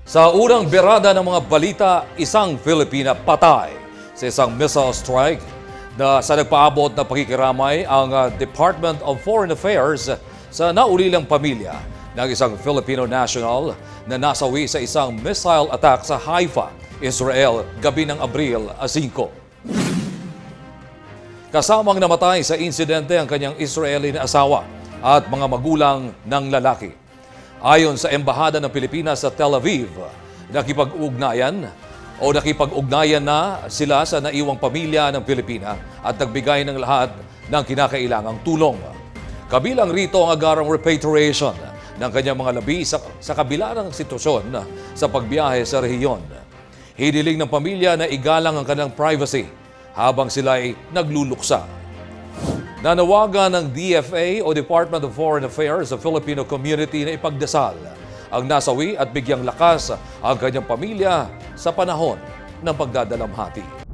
Sa unang berada ng mga balita, isang Filipina patay sa isang missile strike na sa nagpaabot na pakikiramay ang Department of Foreign Affairs sa naulilang pamilya ng isang Filipino national na nasawi sa isang missile attack sa Haifa, Israel, gabi ng Abril 5. Kasamang namatay sa insidente ang kanyang Israeli na asawa at mga magulang ng lalaki. Ayon sa Embahada ng Pilipinas sa Tel Aviv, nakipag-ugnayan na sila sa naiwang pamilya ng Pilipina at nagbigay ng lahat ng kinakailangang tulong. Kabilang rito ang agarang repatriation ng kanyang mga labi sa kabila ng sitwasyon sa pagbiyahe sa rehiyon. Hiniling ng pamilya na igalang ang kanilang privacy habang sila ay nagluluksa. Nanawagan ng DFA o Department of Foreign Affairs sa Filipino community na ipagdasal ang nasawi at bigyang lakas ang kanyang pamilya sa panahon ng pagdadalamhati.